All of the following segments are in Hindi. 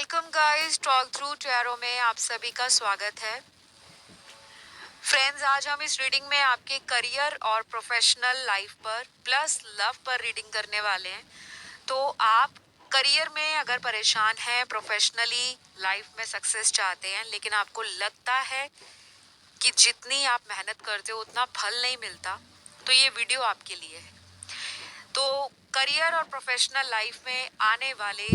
Welcome guys, talk through tarot में आप सभी का स्वागत है। फ्रेंड्स, आज हम इस रीडिंग में आपके करियर और प्रोफेशनल लाइफ पर प्लस लव पर रीडिंग करने वाले हैं। तो आप करियर में अगर परेशान हैं, प्रोफेशनली लाइफ में सक्सेस चाहते हैं, लेकिन आपको लगता है कि जितनी आप मेहनत करते हो उतना फल नहीं मिलता, तो ये वीडियो आपके लिए है। तो करियर और प्रोफेशनल लाइफ में आने वाले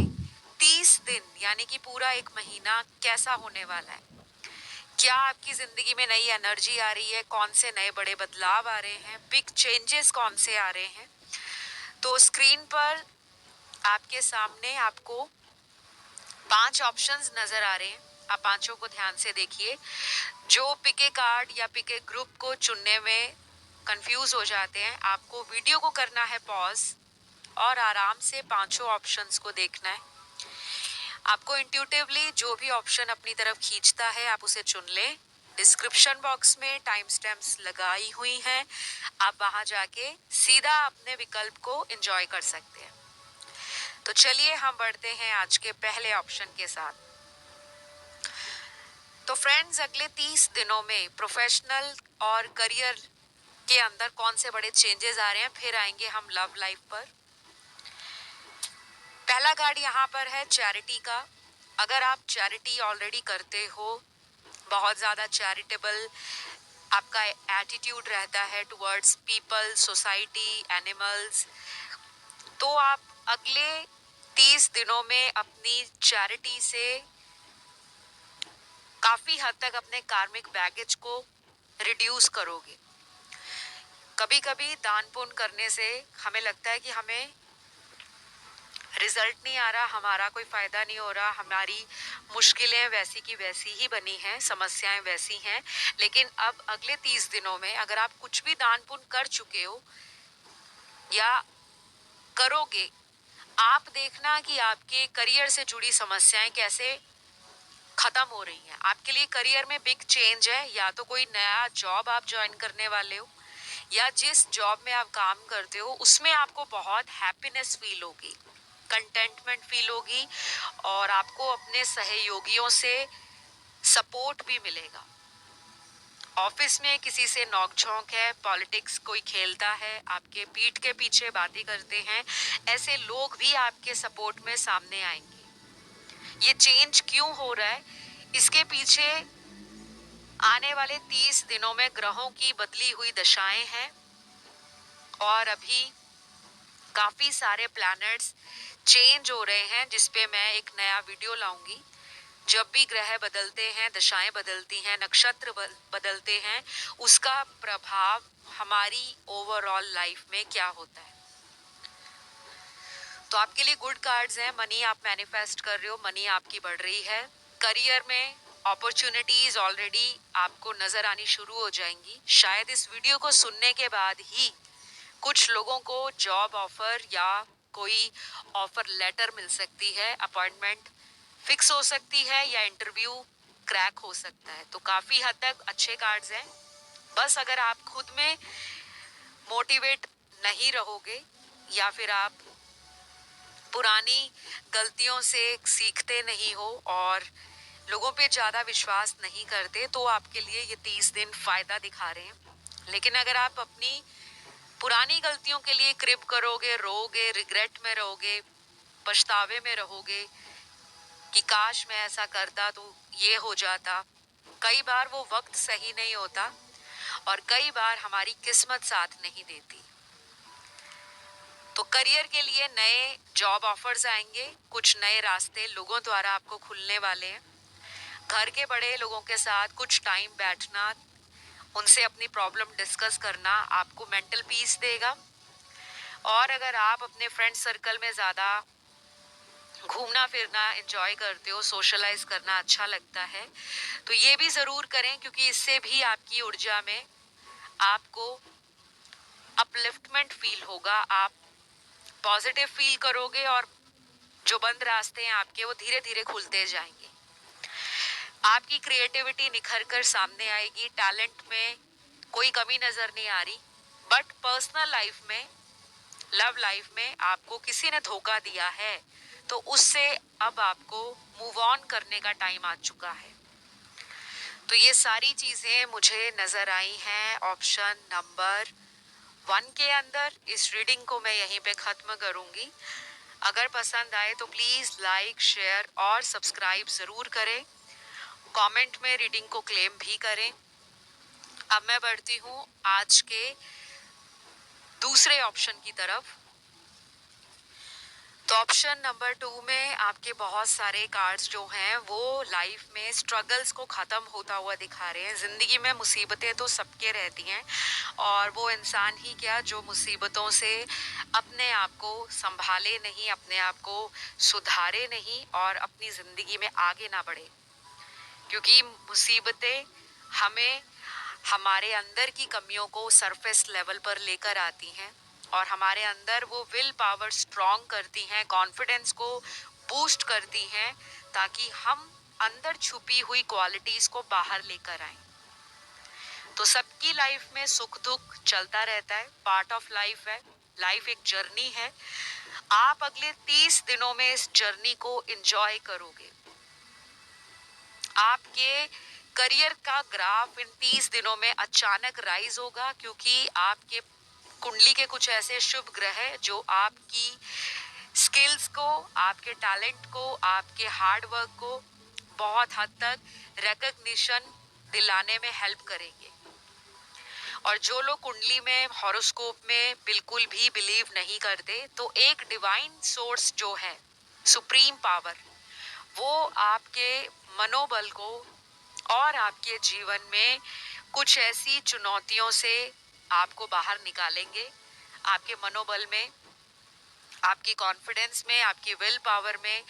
30 दिन यानी कि पूरा एक महीना कैसा होने वाला है, क्या आपकी जिंदगी में नई एनर्जी आ रही है, कौन से नए बड़े बदलाव आ रहे हैं, बिग चेंजेस कौन से आ रहे हैं। तो स्क्रीन पर आपके सामने आपको 5 ऑप्शंस नजर आ रहे हैं। आप पांचों को ध्यान से देखिए। जो पिके कार्ड या पिके ग्रुप को चुनने में कंफ्यूज हो जाते हैं, आपको वीडियो को करना है पॉज और आराम से पांचों ऑप्शंस को देखना है। आपको इंट्यूटिवली जो भी ऑप्शन अपनी तरफ खींचता है आप उसे चुन लें। डिस्क्रिप्शन बॉक्स में टाइम स्टैम्प्स लगाई हुई हैं, आप वहां जाके सीधा अपने विकल्प को एंजॉय कर सकते हैं। तो चलिए हम बढ़ते हैं आज के पहले ऑप्शन के साथ। तो फ्रेंड्स, अगले 30 दिनों में प्रोफेशनल और करियर के अंदर कौन से बड़े चेंजेस आ रहे हैं, फिर आएंगे हम लव लाइफ पर। पहला कार्ड यहाँ पर है चैरिटी का। अगर आप चैरिटी ऑलरेडी करते हो, बहुत ज़्यादा चैरिटेबल आपका एटीट्यूड रहता है टुवर्ड्स पीपल, सोसाइटी, एनिमल्स, तो आप अगले 30 दिनों में अपनी चैरिटी से काफ़ी हद तक अपने कार्मिक बैगेज को रिड्यूस करोगे। कभी कभी दान पुण्य करने से हमें लगता है कि हमें रिजल्ट नहीं आ रहा, हमारा कोई फायदा नहीं हो रहा, हमारी मुश्किलें वैसी की वैसी ही बनी हैं, समस्याएं वैसी हैं। लेकिन अब अगले 30 दिनों में अगर आप कुछ भी दान पुण्य कर चुके हो या करोगे, आप देखना कि आपके करियर से जुड़ी समस्याएं कैसे खत्म हो रही हैं। आपके लिए करियर में बिग चेंज है, या तो कोई नया जॉब आप ज्वाइन करने वाले हो, या जिस जॉब में आप काम करते हो उसमें आपको बहुत हैप्पीनेस फील होगी, कंटेंटमेंट फील होगी, और आपको अपने सहयोगियों से सपोर्ट भी मिलेगा। ऑफिस में किसी से नोकझोंक है, पॉलिटिक्स कोई खेलता है, आपके पीठ के पीछे बातें करते हैं, ऐसे लोग भी आपके सपोर्ट में सामने आएंगे। ये चेंज क्यों हो रहा है, इसके पीछे आने वाले 30 दिनों में ग्रहों की बदली हुई दशाएं हैं, और अभी काफी सारे प्लैनेट्स चेंज हो रहे हैं, जिसपे मैं एक नया वीडियो लाऊंगी। जब भी ग्रह बदलते हैं, दशाएं बदलती हैं, नक्षत्र बदलते हैं, उसका प्रभाव हमारी ओवरऑल लाइफ में क्या होता है। तो आपके लिए गुड कार्ड्स हैं। मनी आप मैनिफेस्ट कर रहे हो, मनी आपकी बढ़ रही है। करियर में अपॉर्चुनिटीज ऑलरेडी आपको नजर आनी शुरू हो जाएंगी। शायद इस वीडियो को सुनने के बाद ही कुछ लोगों को जॉब ऑफर या कोई ऑफर लेटर मिल सकती है, अपॉइंटमेंट फिक्स हो सकती है, या इंटरव्यू क्रैक हो सकता है। तो काफी हद तक अच्छे कार्ड्स हैं। बस अगर आप खुद में मोटिवेट नहीं रहोगे, या फिर आप पुरानी गलतियों से सीखते नहीं हो और लोगों पे ज्यादा विश्वास नहीं करते, तो आपके लिए ये 30 दिन फायदा दिखा रहे हैं। लेकिन अगर आप अपनी पुरानी गलतियों के लिए क्रिप करोगे, रोगे, रिग्रेट में रहोगे, पछतावे में रहोगे कि काश मैं ऐसा करता तो ये हो जाता, कई बार वो वक्त सही नहीं होता और कई बार हमारी किस्मत साथ नहीं देती। तो करियर के लिए नए जॉब ऑफर्स आएंगे, कुछ नए रास्ते लोगों द्वारा आपको खुलने वाले हैं। घर के बड़े लोगों के साथ कुछ टाइम बैठना, उनसे अपनी प्रॉब्लम डिस्कस करना आपको मेंटल पीस देगा। और अगर आप अपने फ्रेंड सर्कल में ज़्यादा घूमना फिरना एंजॉय करते हो, सोशलाइज करना अच्छा लगता है, तो ये भी ज़रूर करें, क्योंकि इससे भी आपकी ऊर्जा में आपको अपलिफ्टमेंट फील होगा। आप पॉजिटिव फील करोगे और जो बंद रास्ते हैं आपके, वो धीरे धीरे खुलते जाएंगे। आपकी क्रिएटिविटी निखर कर सामने आएगी। टैलेंट में कोई कमी नजर नहीं आ रही, बट पर्सनल लाइफ में, लव लाइफ में आपको किसी ने धोखा दिया है, तो उससे अब आपको मूव ऑन करने का टाइम आ चुका है। तो ये सारी चीज़ें मुझे नज़र आई हैं ऑप्शन नंबर 1 के अंदर। इस रीडिंग को मैं यहीं पे ख़त्म करूँगी। अगर पसंद आए तो प्लीज़ लाइक, शेयर और सब्सक्राइब ज़रूर करें। कमेंट में रीडिंग को क्लेम भी करें। अब मैं बढ़ती हूँ आज के दूसरे ऑप्शन की तरफ। तो ऑप्शन नंबर 2 में आपके बहुत सारे कार्ड्स जो हैं वो लाइफ में स्ट्रगल्स को ख़त्म होता हुआ दिखा रहे हैं। ज़िंदगी में मुसीबतें तो सबके रहती हैं और वो इंसान ही क्या जो मुसीबतों से अपने आप को संभाले नहीं, अपने आप को सुधारे नहीं और अपनी ज़िंदगी में आगे ना बढ़े। क्योंकि मुसीबतें हमें हमारे अंदर की कमियों को सरफेस लेवल पर लेकर आती हैं और हमारे अंदर वो विल पावर स्ट्रॉन्ग करती हैं, कॉन्फिडेंस को बूस्ट करती हैं ताकि हम अंदर छुपी हुई क्वालिटीज़ को बाहर लेकर आएं। तो सबकी लाइफ में सुख दुख चलता रहता है, पार्ट ऑफ लाइफ है। लाइफ एक जर्नी है। आप अगले 30 दिनों में इस जर्नी को एंजॉय करोगे। आपके करियर का ग्राफ इन 30 दिनों में अचानक राइज होगा क्योंकि आपके कुंडली के कुछ ऐसे शुभ ग्रह हैं जो आपकी स्किल्स को, आपके टैलेंट को, आपके हार्ड वर्क को बहुत हद तक रिकॉग्निशन दिलाने में हेल्प करेंगे। और जो लोग कुंडली में, हॉरोस्कोप में बिल्कुल भी बिलीव नहीं करते, तो एक डिवाइन सोर्स जो है, सुप्रीम पावर, वो आपके मनोबल को और आपके जीवन में कुछ ऐसी चुनौतियों से आपको बाहर निकालेंगे। आपके मनोबल में, आपकी कॉन्फिडेंस में, आपकी विल पावर में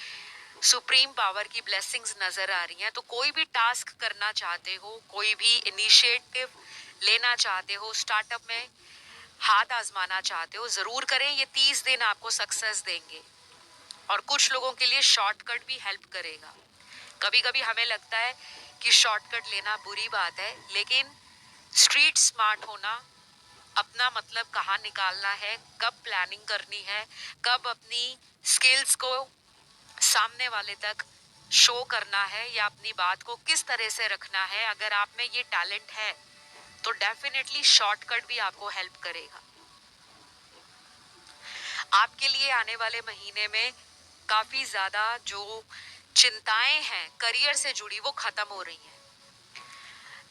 सुप्रीम पावर की ब्लेसिंग्स नजर आ रही हैं। तो कोई भी टास्क करना चाहते हो, कोई भी इनिशिएटिव लेना चाहते हो, स्टार्टअप में हाथ आजमाना चाहते हो, जरूर करें। ये 30 दिन आपको सक्सेस देंगे और कुछ लोगों के लिए शॉर्टकट भी हेल्प करेगा। कभी कभी हमें लगता है कि शॉर्टकट लेना बुरी बात है, लेकिन स्ट्रीट स्मार्ट होना, अपना मतलब कहाँ निकालना है, कब प्लानिंग करनी है, कब अपनी स्किल्स को सामने वाले तक शो करना है या अपनी बात को किस तरह से रखना है, अगर आप में ये टैलेंट है तो डेफिनेटली शॉर्टकट भी आपको हेल्प करेगा। आपके लिए आने वाले महीने में काफी ज्यादा जो चिंताएं हैं करियर से जुड़ी वो खत्म हो रही हैं।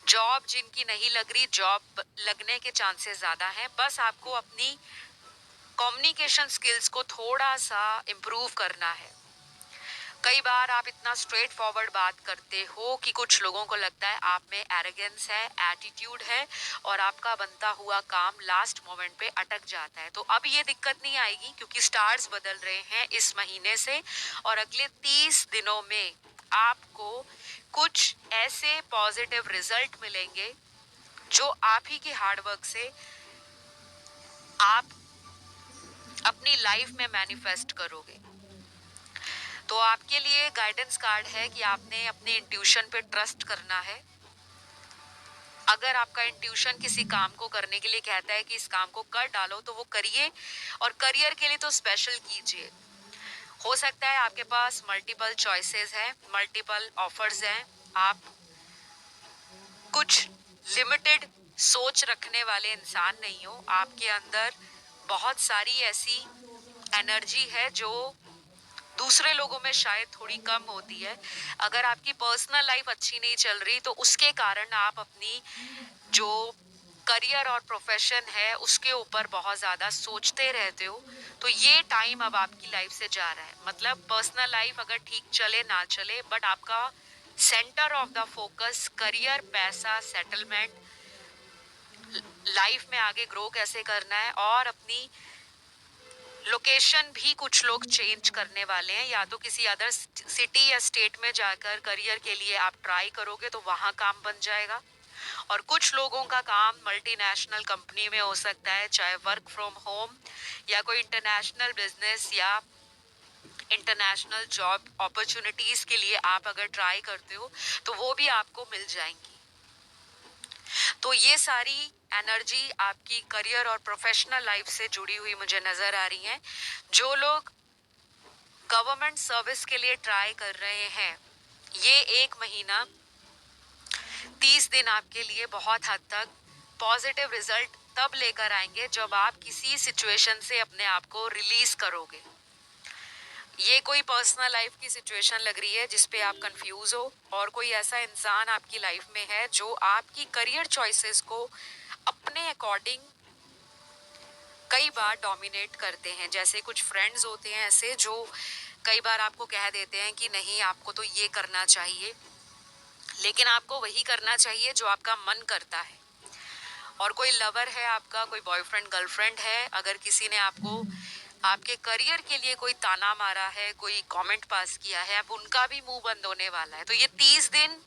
जॉब जिनकी नहीं लग रही, जॉब लगने के चांसेस ज्यादा हैं। बस आपको अपनी कम्युनिकेशन स्किल्स को थोड़ा सा इम्प्रूव करना है। कई बार आप इतना स्ट्रेट फॉरवर्ड बात करते हो कि कुछ लोगों को लगता है आप में एरोगेंस है, एटीट्यूड है और आपका बनता हुआ काम लास्ट मोमेंट पे अटक जाता है। तो अब ये दिक्कत नहीं आएगी क्योंकि स्टार्स बदल रहे हैं इस महीने से और अगले 30 दिनों में आपको कुछ ऐसे पॉजिटिव रिजल्ट मिलेंगे जो आप ही के हार्डवर्क से आप अपनी लाइफ में मैनिफेस्ट करोगे। तो आपके लिए गाइडेंस कार्ड है कि आपने अपने इंट्यूशन पे ट्रस्ट करना है। अगर आपका इंट्यूशन किसी काम को करने के लिए कहता है कि इस काम को कर डालो तो वो करिए और करियर के लिए तो स्पेशल कीजिए। हो सकता है आपके पास मल्टीपल चॉइसेस हैं, मल्टीपल ऑफर्स हैं, आप कुछ लिमिटेड सोच रखने वाले इंसान नहीं हो। आपके अंदर बहुत सारी ऐसी एनर्जी है जो दूसरे लोगों में शायद थोड़ी कम होती है। अगर आपकी पर्सनल लाइफ अच्छी नहीं चल रही तो उसके कारण आप अपनी जो करियर और प्रोफेशन है उसके ऊपर बहुत ज़्यादा सोचते रहते हो। तो ये टाइम अब आपकी लाइफ से जा रहा है। मतलब पर्सनल लाइफ अगर ठीक चले ना चले, बट आपका centre of the focus career, पैसा, सेटलमेंट, लाइफ में आगे ग्रो कैसे करना है और अपनी लोकेशन भी कुछ लोग चेंज करने वाले हैं। या तो किसी अदर सिटी या स्टेट में जाकर करियर के लिए आप ट्राई करोगे तो वहाँ काम बन जाएगा। और कुछ लोगों का काम मल्टीनेशनल कंपनी में हो सकता है, चाहे वर्क फ्रॉम होम या कोई इंटरनेशनल बिजनेस या इंटरनेशनल जॉब अपॉर्चुनिटीज के लिए आप अगर ट्राई करते हो तो वो भी आपको मिल जाएंगी। तो ये सारी एनर्जी आपकी करियर और प्रोफेशनल लाइफ से जुड़ी हुई मुझे नजर आ रही है। जो लोग गवर्नमेंट सर्विस के लिए ट्राई कर रहे हैं, ये 1 महीना 30 दिन आपके लिए बहुत हद तक पॉजिटिव रिजल्ट तब लेकर आएंगे जब आप किसी सिचुएशन से अपने आप को रिलीज करोगे। ये कोई पर्सनल लाइफ की सिचुएशन लग रही है जिस पे आप कंफ्यूज हो, और कोई ऐसा इंसान आपकी लाइफ में है जो आपकी करियर चॉइसेस को अपने अकॉर्डिंग कई बार डोमिनेट करते हैं। जैसे कुछ फ्रेंड्स होते हैं ऐसे जो कई बार आपको कह देते हैं कि नहीं आपको तो ये करना चाहिए, लेकिन आपको वही करना चाहिए जो आपका मन करता है। और कोई लवर है आपका, कोई बॉयफ्रेंड गर्लफ्रेंड है, अगर किसी ने आपको आपके करियर के लिए कोई ताना मारा है, कोई कमेंट पास किया है, अब उनका भी मुंह बंद होने वाला है। तो ये 30 दिन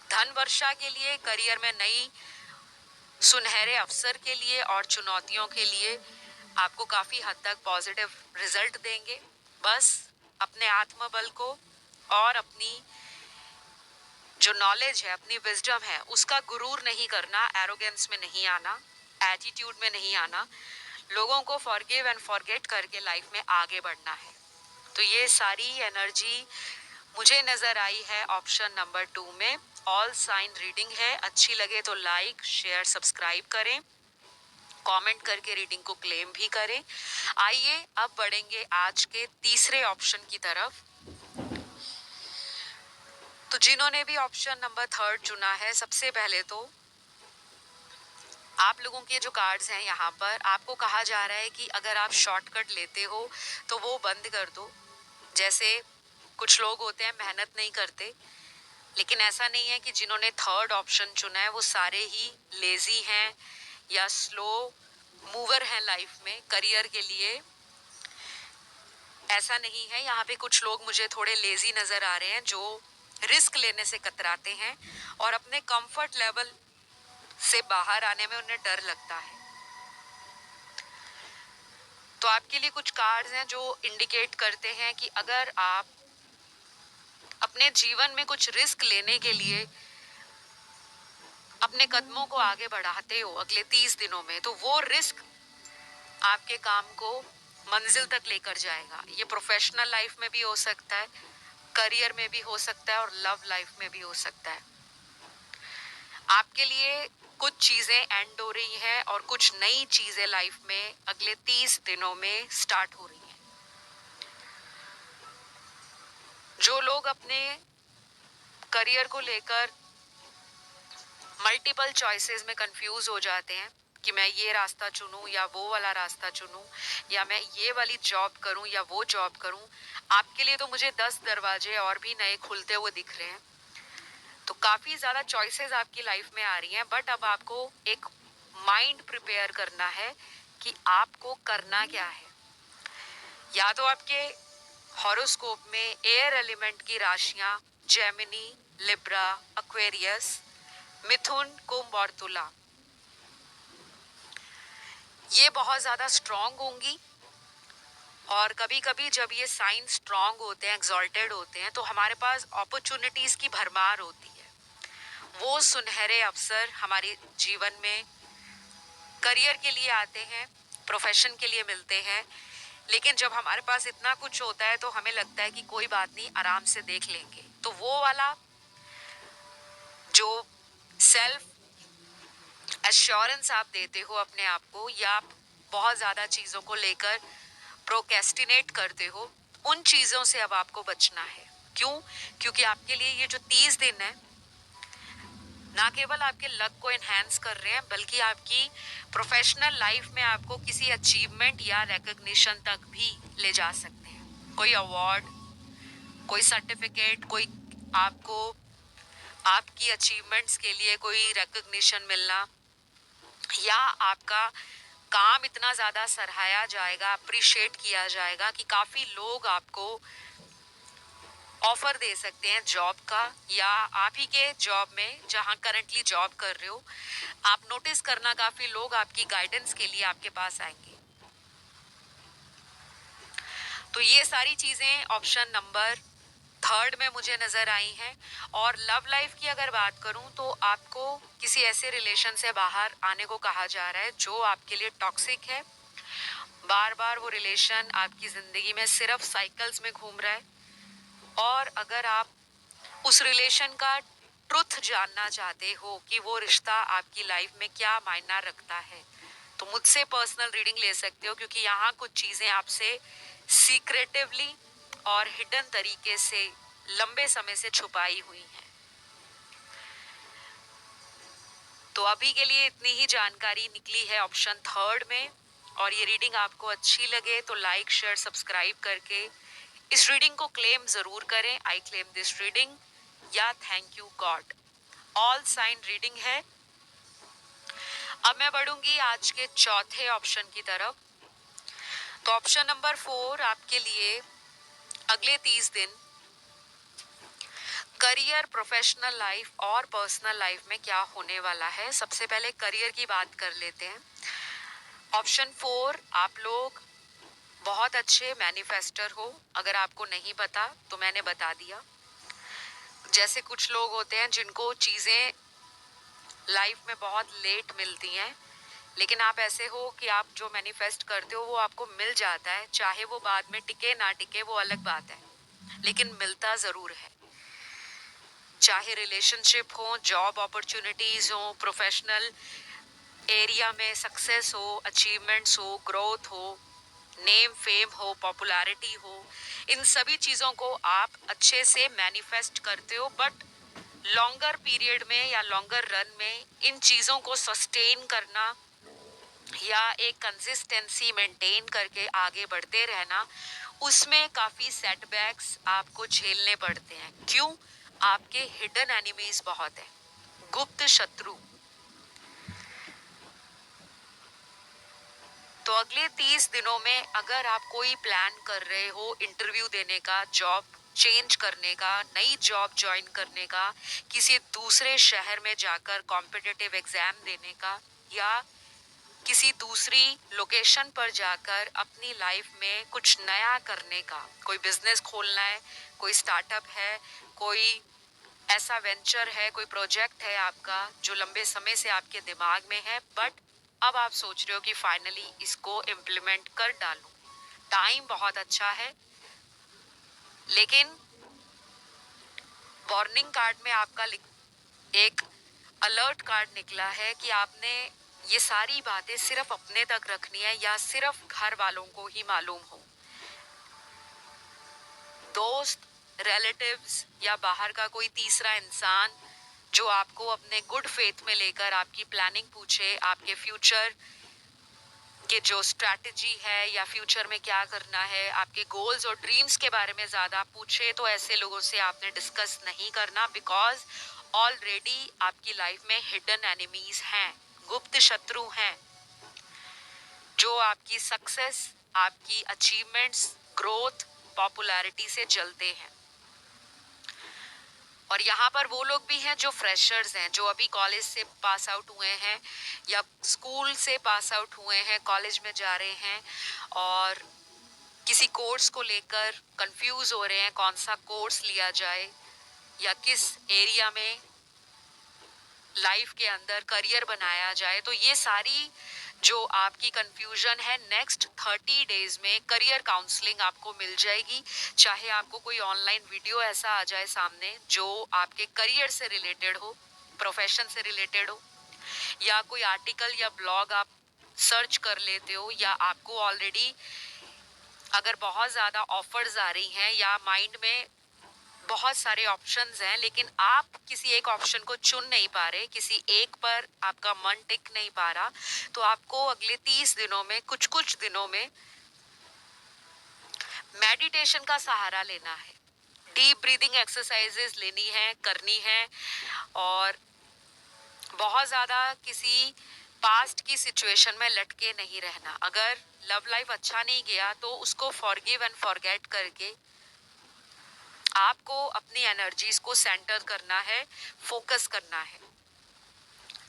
धन वर्षा के लिए, करियर में नई सुनहरे अवसर के लिए और चुनौतियों के लिए आपको काफी हद तक पॉजिटिव रिजल्ट देंगे। बस अपने आत्मबल को और अपनी जो नॉलेज है, अपनी विजडम है, उसका गुरूर नहीं करना, एरोगेंस में नहीं आना, एटीट्यूड में नहीं आना, लोगों को फॉरगिव एंड फॉरगेट करके लाइफ में आगे बढ़ना है। तो ये सारी एनर्जी मुझे नजर आई है ऑप्शन नंबर 2 में। ऑल साइन रीडिंग है, अच्छी लगे तो लाइक शेयर सब्सक्राइब करें, कमेंट करके रीडिंग को क्लेम भी करें। आइए अब बढ़ेंगे आज के तीसरे ऑप्शन की तरफ। तो जिन्होंने भी ऑप्शन नंबर 3 चुना है, सबसे पहले तो आप लोगों के जो कार्ड्स हैं यहाँ पर आपको कहा जा रहा है कि अगर आप शॉर्टकट लेते हो तो वो बंद कर दो। जैसे कुछ लोग होते हैं मेहनत नहीं करते, लेकिन ऐसा नहीं है कि जिन्होंने 3rd ऑप्शन चुना है वो सारे ही लेजी हैं या स्लो मूवर हैं लाइफ में करियर के लिए। ऐसा नहीं है, यहाँ पे कुछ लोग मुझे थोड़े लेजी नजर आ रहे हैं जो रिस्क लेने से कतराते हैं और अपने कंफर्ट लेवल से बाहर आने में उन्हें डर लगता है। तो आपके लिए कुछ कार्ड्स हैं जो इंडिकेट करते हैं कि अगर आप अपने जीवन में कुछ रिस्क लेने के लिए अपने कदमों को आगे बढ़ाते हो अगले 30 दिनों में, तो वो रिस्क आपके काम को मंजिल तक लेकर जाएगा। ये प्रोफेशनल लाइफ में भी हो सकता है, करियर में भी हो सकता है और लव लाइफ में भी हो सकता है। आपके लिए कुछ चीजें एंड हो रही हैं और कुछ नई चीजें लाइफ में अगले 30 दिनों में स्टार्ट हो रही हैं। जो लोग अपने करियर को लेकर मल्टीपल चॉइसेस में कंफ्यूज हो जाते हैं कि मैं ये रास्ता चुनूं या वो वाला रास्ता चुनूं, या मैं ये वाली जॉब करूं या वो जॉब करूं, आपके लिए तो मुझे 10 दरवाजे और भी नए खुलते हुए दिख रहे हैं। तो काफी ज्यादा चॉइसेस आपकी लाइफ में आ रही हैं, बट अब आपको एक माइंड प्रिपेयर करना है कि आपको करना क्या है। या तो आपके हॉरोस्कोप में एयर एलिमेंट की राशियां जेमिनी, लिब्रा, एक्वेरियस, मिथुन, कुंभ और तुला ये बहुत ज्यादा स्ट्रांग होंगी। और कभी कभी जब ये साइन स्ट्रांग होते हैं, एक्सॉल्टेड होते हैं, तो हमारे पास अपॉर्चुनिटीज की भरमार होती है। वो सुनहरे अवसर हमारे जीवन में करियर के लिए आते हैं, प्रोफेशन के लिए मिलते हैं। लेकिन जब हमारे पास इतना कुछ होता है तो हमें लगता है कि कोई बात नहीं, आराम से देख लेंगे। तो वो वाला जो सेल्फ एश्योरेंस आप देते हो अपने आप को, या आप बहुत ज्यादा चीजों को लेकर प्रोकेस्टिनेट करते हो, उन चीजों से अब आपको बचना है। क्यों? क्योंकि आपके लिए ये जो 30 दिन है ना केवल आपके लक को एनहांस कर रहे हैं, बल्कि आपकी प्रोफेशनल लाइफ में आपको किसी अचीवमेंट या रिकॉग्निशन तक भी ले जा सकते हैं। कोई अवार्ड, कोई सर्टिफिकेट, कोई आपको आपकी अचीवमेंट्स के लिए कोई रिकॉग्निशन मिलना, या आपका काम इतना ज्यादा सराहाया जाएगा, अप्रिशिएट किया जाएगा कि काफी लोग आपको ऑफर दे सकते हैं जॉब का, या आप ही के जॉब में जहां करंटली जॉब कर रहे हो, आप नोटिस करना काफी लोग आपकी गाइडेंस के लिए आपके पास आएंगे। तो ये सारी चीजें ऑप्शन नंबर 3 में मुझे नजर आई हैं। और लव लाइफ की अगर बात करूं तो आपको किसी ऐसे रिलेशन से बाहर आने को कहा जा रहा है जो आपके लिए टॉक्सिक है, बार बार वो रिलेशन आपकी जिंदगी में सिर्फ साइकिल्स में घूम रहा है, और अगर आप उस रिलेशन का ट्रुथ जानना चाहते हो कि वो रिश्ता आपकी लाइफ में क्या मायना रखता है, तो मुझसे पर्सनल रीडिंग ले सकते हो, क्योंकि यहाँ कुछ चीजें आपसे सीक्रेटिवली और हिडन तरीके से लंबे समय से छुपाई हुई हैं। तो अभी के लिए इतनी ही जानकारी निकली है ऑप्शन थर्ड में, और ये रीडिंग आपको अच्छी लगे तो लाइक शेयर सब्सक्राइब करके इस रीडिंग को क्लेम जरूर करें। आई क्लेम दिस रीडिंग या thank you God. All sign reading है। अब मैं बढ़ूंगी आज के चौथे ऑप्शन की तरफ। तो ऑप्शन नंबर 4 आपके लिए अगले 30 दिन करियर, प्रोफेशनल लाइफ और पर्सनल लाइफ में क्या होने वाला है। सबसे पहले करियर की बात कर लेते हैं। ऑप्शन 4, आप लोग बहुत अच्छे मैनिफेस्टर हो। अगर आपको नहीं पता तो मैंने बता दिया। जैसे कुछ लोग होते हैं जिनको चीज़ें लाइफ में बहुत लेट मिलती हैं, लेकिन आप ऐसे हो कि आप जो मैनिफेस्ट करते हो वो आपको मिल जाता है, चाहे वो बाद में टिके ना टिके वो अलग बात है, लेकिन मिलता ज़रूर है। चाहे रिलेशनशिप हो, जॉब अपॉर्चुनिटीज़ हो, प्रोफेशनल एरिया में सक्सेस हो, अचीवमेंट्स हो, ग्रोथ हो, नेम फेम हो, पॉपुलैरिटी हो, इन सभी चीज़ों को आप अच्छे से मैनिफेस्ट करते हो। बट लॉन्गर पीरियड में या लॉन्गर रन में इन चीज़ों को सस्टेन करना या एक कंसिस्टेंसी मेंटेन करके आगे बढ़ते रहना, उसमें काफ़ी सेटबैक्स आपको झेलने पड़ते हैं। क्यों? आपके हिडन एनिमीज बहुत हैं, गुप्त शत्रु। तो अगले 30 दिनों में अगर आप कोई प्लान कर रहे हो इंटरव्यू देने का, जॉब चेंज करने का, नई जॉब ज्वाइन करने का, किसी दूसरे शहर में जाकर कॉम्पिटिटिव एग्जाम देने का, या किसी दूसरी लोकेशन पर जाकर अपनी लाइफ में कुछ नया करने का, कोई बिजनेस खोलना है, कोई स्टार्टअप है, कोई ऐसा वेंचर है, कोई प्रोजेक्ट है आपका जो लंबे समय से आपके दिमाग में है, बट अब आप सोच रहे हो कि फाइनली इसको इम्प्लीमेंट कर डालूं। टाइम बहुत अच्छा है, लेकिन वार्निंग कार्ड में आपका एक अलर्ट कार्ड निकला है कि आपने ये सारी बातें सिर्फ अपने तक रखनी है या सिर्फ घर वालों को ही मालूम हो। दोस्त, रिलेटिव्स या बाहर का कोई तीसरा इंसान जो आपको अपने गुड फेथ में लेकर आपकी प्लानिंग पूछे, आपके फ्यूचर के जो स्ट्रैटेजी है या फ्यूचर में क्या करना है, आपके गोल्स और ड्रीम्स के बारे में ज़्यादा पूछे, तो ऐसे लोगों से आपने डिस्कस नहीं करना, बिकॉज ऑलरेडी आपकी लाइफ में हिडन एनिमीज हैं, गुप्त शत्रु हैं, जो आपकी सक्सेस, आपकी अचीवमेंट्स, ग्रोथ, पॉपुलैरिटी से जलते हैं। और यहाँ पर वो लोग भी हैं जो फ्रेशर्स हैं, जो अभी कॉलेज से पास आउट हुए हैं या स्कूल से पास आउट हुए हैं, कॉलेज में जा रहे हैं और किसी कोर्स को लेकर कंफ्यूज हो रहे हैं, कौन सा कोर्स लिया जाए या किस एरिया में लाइफ के अंदर करियर बनाया जाए। तो ये सारी जो आपकी कंफ्यूजन है, नेक्स्ट 30 डेज में करियर काउंसलिंग आपको मिल जाएगी। चाहे आपको कोई ऑनलाइन वीडियो ऐसा आ जाए सामने जो आपके करियर से रिलेटेड हो, प्रोफेशन से रिलेटेड हो, या कोई आर्टिकल या ब्लॉग आप सर्च कर लेते हो, या आपको ऑलरेडी अगर बहुत ज़्यादा ऑफर्स आ रही हैं या माइंड में बहुत सारे ऑप्शंस हैं, लेकिन आप किसी एक ऑप्शन को चुन नहीं पा रहे, किसी एक पर आपका मन टिक नहीं पा रहा, तो आपको अगले 30 दिनों में, कुछ कुछ दिनों में मेडिटेशन का सहारा लेना है, डीप ब्रीदिंग एक्सरसाइजेस लेनी है, करनी है, और बहुत ज़्यादा किसी पास्ट की सिचुएशन में लटके नहीं रहना। अगर लव लाइफ अच्छा नहीं गया तो उसको फॉरगिव एंड फॉरगेट करके आपको अपनी एनर्जीज को सेंटर करना है, फोकस करना है।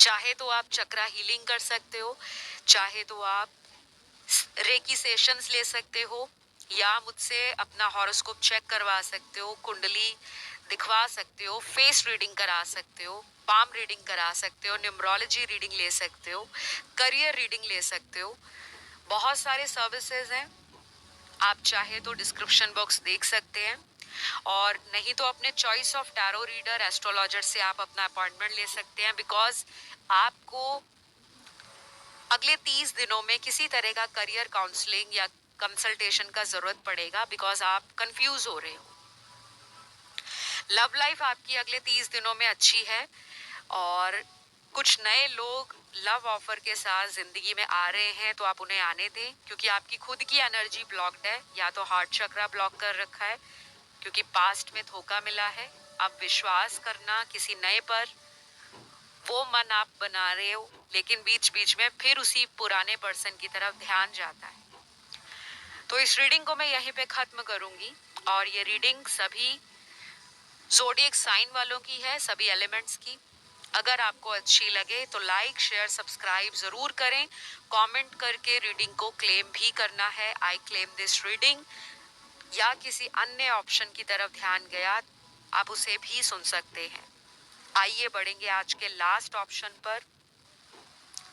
चाहे तो आप चक्रा हीलिंग कर सकते हो, चाहे तो आप रेकी सेशंस ले सकते हो, या मुझसे अपना हॉरोस्कोप चेक करवा सकते हो, कुंडली दिखवा सकते हो, फेस रीडिंग करा सकते हो, पाम रीडिंग करा सकते हो, न्यूमरोलॉजी रीडिंग ले सकते हो, करियर रीडिंग ले सकते हो। बहुत सारे सर्विसेज हैं, आप चाहे तो डिस्क्रिप्शन बॉक्स देख सकते हैं, और नहीं तो अपने choice of tarot reader astrologer से आप अपना अपॉइंटमेंट ले सकते हैं। बिकॉज आपको अगले 30 दिनों में किसी तरह का करियर काउंसलिंग या कंसल्टेशन का जरूरत पड़ेगा, बिकॉज आप कंफ्यूज हो रहे हो। लव लाइफ आपकी अगले 30 दिनों में अच्छी है, और कुछ नए लोग लव ऑफर के साथ जिंदगी में आ रहे हैं, तो आप उन्हें आने दें, क्योंकि आपकी खुद की एनर्जी ब्लॉक्ड है, या तो हार्ट चक्रा ब्लॉक कर रखा है, क्योंकि पास्ट में धोखा मिला है। अब विश्वास करना किसी नए पर, वो मन आप बना रहे हो, लेकिन बीच बीच में फिर उसी पुराने पर्सन की तरफ ध्यान जाता है। तो इस रीडिंग को मैं यहीं पे खत्म करूंगी, और ये रीडिंग सभी ज़ोडिएक साइन वालों की है, सभी एलिमेंट्स की। अगर आपको अच्छी लगे तो लाइक शेयर सब्सक्राइब जरूर करें, कमेंट करके रीडिंग को क्लेम भी करना है, आई क्लेम दिस रीडिंग, या किसी अन्य ऑप्शन की तरफ ध्यान गया आप उसे भी सुन सकते हैं। आइए बढ़ेंगे आज के लास्ट ऑप्शन पर,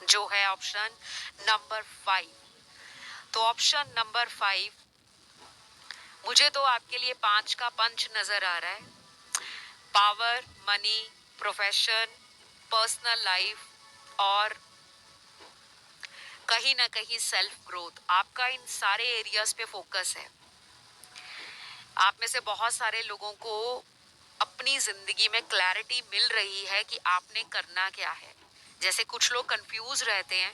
जो है ऑप्शन नंबर 5। तो ऑप्शन नंबर 5, मुझे तो आपके लिए 5 का पंच नजर आ रहा है। Power, money, profession, personal life और कहीं ना कहीं सेल्फ ग्रोथ, आपका इन सारे एरियाज पे फोकस है। आप में से बहुत सारे लोगों को अपनी जिंदगी में क्लैरिटी मिल रही है कि आपने करना क्या है। जैसे कुछ लोग कंफ्यूज रहते हैं,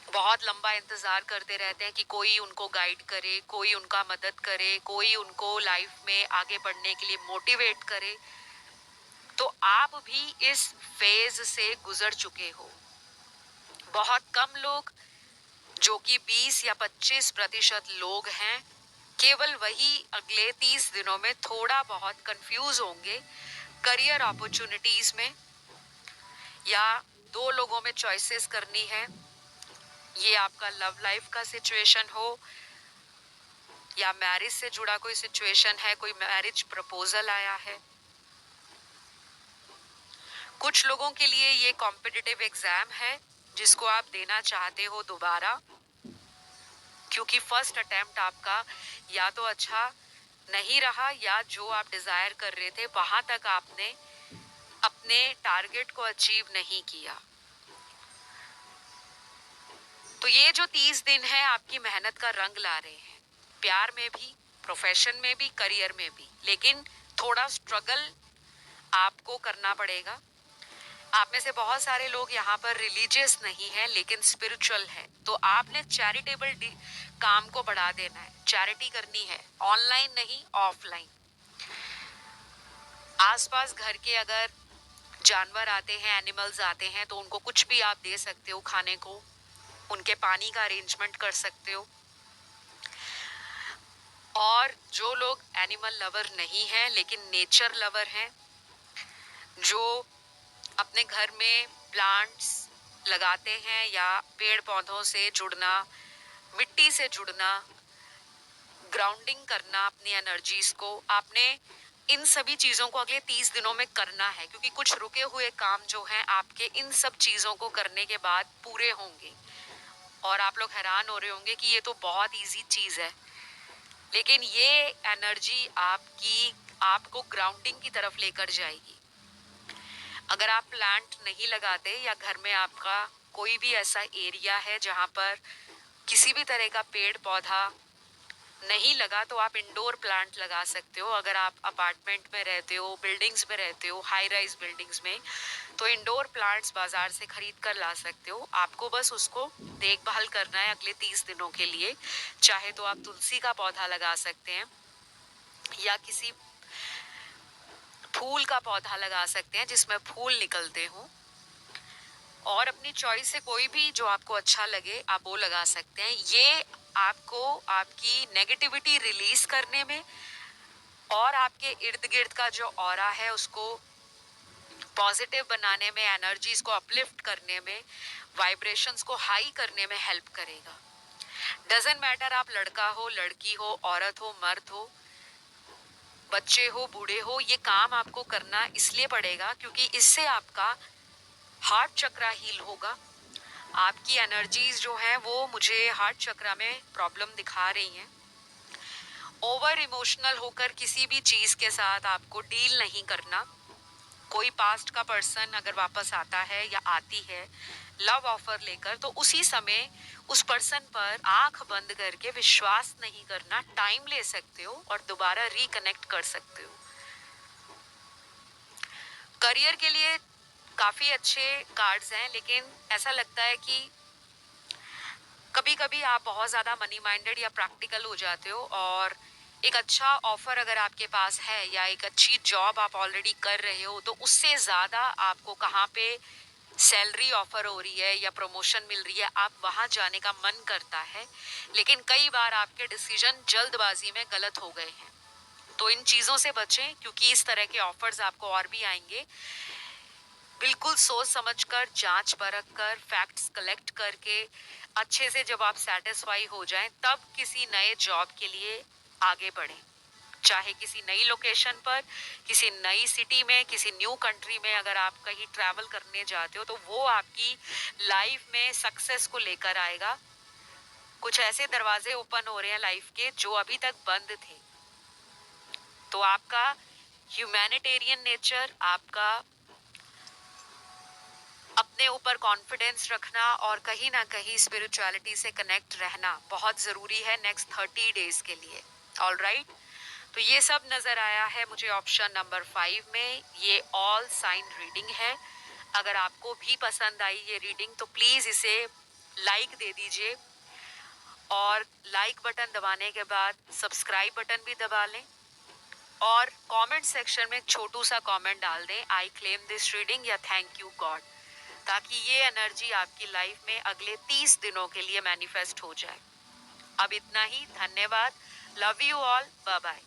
बहुत लंबा इंतजार करते रहते हैं कि कोई उनको गाइड करे, कोई उनका मदद करे, कोई उनको लाइफ में आगे बढ़ने के लिए मोटिवेट करे। तो आप भी इस फेज से गुजर चुके हो। बहुत कम लोग, जो कि 20 या 25% लोग हैं, केवल वही अगले 30 दिनों में थोड़ा बहुत कंफ्यूज होंगे करियर अपॉर्चुनिटीज में, या 2 लोगों में चॉइसेस करनी है। ये आपका लव लाइफ का सिचुएशन हो, या मैरिज से जुड़ा कोई सिचुएशन है, कोई मैरिज प्रपोजल आया है। कुछ लोगों के लिए ये कॉम्पिटिटिव एग्जाम है जिसको आप देना चाहते हो दोबारा, क्योंकि फर्स्ट अटेम्प्ट आपका या तो अच्छा नहीं रहा, या जो आप डिजायर कर रहे थे वहां तक आपने अपने टारगेट को अचीव नहीं किया। तो ये जो 30 दिन है आपकी मेहनत का रंग ला रहे हैं, प्यार में भी, प्रोफेशन में भी, करियर में भी। लेकिन थोड़ा स्ट्रगल आपको करना पड़ेगा। आप में से बहुत सारे लोग यहाँ पर रिलीजियस नहीं है, लेकिन स्पिरिचुअल है। तो आपने चैरिटेबल काम को बढ़ा देना है, चैरिटी करनी है, ऑनलाइन नहीं ऑफलाइन। आसपास घर के अगर जानवर आते हैं, एनिमल्स आते हैं, तो उनको कुछ भी आप दे सकते हो खाने को, उनके पानी का अरेंजमेंट कर सकते हो। और जो लोग एनिमल लवर नहीं हैं लेकिन नेचर लवर हैं, जो अपने घर में प्लांट्स लगाते हैं, या पेड़ पौधों से जुड़ना, मिट्टी से जुड़ना, ग्राउंडिंग करना अपनी एनर्जीज को, आपने इन सभी चीजों को अगले 30 दिनों में करना है, क्योंकि कुछ रुके हुए काम जो हैं आपके इन सब चीजों को करने के बाद पूरे होंगे। और आप लोग हैरान हो रहे होंगे कि ये तो बहुत इजी चीज है, लेकिन ये एनर्जी आपको ग्राउंडिंग की तरफ लेकर जाएगी। अगर आप प्लांट नहीं लगाते, या घर में आपका कोई भी ऐसा एरिया है जहाँ पर किसी भी तरह का पेड़ पौधा नहीं लगा, तो आप इंडोर प्लांट लगा सकते हो। अगर आप अपार्टमेंट में रहते हो, बिल्डिंग्स में रहते हो, हाई राइज बिल्डिंग्स में, तो इंडोर प्लांट्स बाजार से खरीद कर ला सकते हो। आपको बस उसको देखभाल करना है अगले 30 दिनों के लिए। चाहे तो आप तुलसी का पौधा लगा सकते हैं, या किसी फूल का पौधा लगा सकते हैं जिसमें फूल निकलते हो, और अपनी चॉइस से कोई भी जो आपको अच्छा लगे आप वो लगा सकते हैं। ये आपको आपकी नेगेटिविटी रिलीज करने में, और आपके इर्द गिर्द का जो ऑरा है उसको पॉजिटिव बनाने में, एनर्जीज को अपलिफ्ट करने में, वाइब्रेशंस को हाई करने में हेल्प करेगा। डजंट मैटर आप लड़का हो, लड़की हो, औरत हो, मर्द हो, बच्चे हो, बूढ़े हो, ये काम आपको करना इसलिए पड़ेगा क्योंकि इससे आपका हार्ट चक्रा हील होगा, आपकी एनर्जीज जो हैं वो मुझे हार्ट चक्र में प्रॉब्लम दिखा रही हैं। ओवर इमोशनल होकर किसी भी चीज़ के साथ आपको डील नहीं करना। कोई पास्ट का पर्सन अगर वापस आता है या आती है लव ऑफर लेकर, तो उसी समय उस पर्सन पर आंख बंद करके विश्वास नहीं करना, टाइम ले सकते हो और दोबारा रिकनेक्ट कर सकते हो। करियर के लिए काफी अच्छे कार्ड्स हैं, लेकिन ऐसा लगता है कि कभी कभी आप बहुत ज़्यादा मनी माइंडेड या प्रैक्टिकल हो जाते हो, और एक अच्छा ऑफर अगर आपके पास है या एक अच्छी जॉब आप ऑलरेडी कर रहे हो, तो उससे ज़्यादा आपको कहाँ पे सैलरी ऑफर हो रही है या प्रमोशन मिल रही है, आप वहाँ जाने का मन करता है। लेकिन कई बार आपके डिसीजन जल्दबाजी में गलत हो गए हैं। तो इन चीज़ों से बचें, क्योंकि इस तरह के ऑफर्स आपको और भी आएंगे। बिल्कुल सोच समझकर, जांच परख कर, फैक्ट्स कलेक्ट करके अच्छे से जब आप सेटिस्फाई हो जाएं, तब किसी नए जॉब के लिए आगे बढ़ें। चाहे किसी नई लोकेशन पर, किसी नई सिटी में, किसी न्यू कंट्री में अगर आप कहीं ट्रैवल करने जाते हो, तो वो आपकी लाइफ में सक्सेस को लेकर आएगा। कुछ ऐसे दरवाजे ओपन हो रहे हैं लाइफ के जो अभी तक बंद थे। तो आपका ह्यूमैनिटेरियन नेचर, आपका अपने ऊपर कॉन्फिडेंस रखना और कहीं ना कहीं स्पिरिचुअलिटी से कनेक्ट रहना बहुत ज़रूरी है नेक्स्ट 30 डेज के लिए। ऑल राइट, तो ये सब नज़र आया है मुझे ऑप्शन नंबर 5 में। ये ऑल साइन रीडिंग है। अगर आपको भी पसंद आई ये रीडिंग तो प्लीज़ इसे लाइक दे दीजिए, और लाइक बटन दबाने के बाद सब्सक्राइब बटन भी दबा लें, और कमेंट सेक्शन में एक छोटू सा कमेंट डाल दें, आई क्लेम दिस रीडिंग या थैंक यू गॉड, ताकि ये एनर्जी आपकी लाइफ में अगले 30 दिनों के लिए मैनिफेस्ट हो जाए। अब इतना ही, धन्यवाद, love you all, bye bye.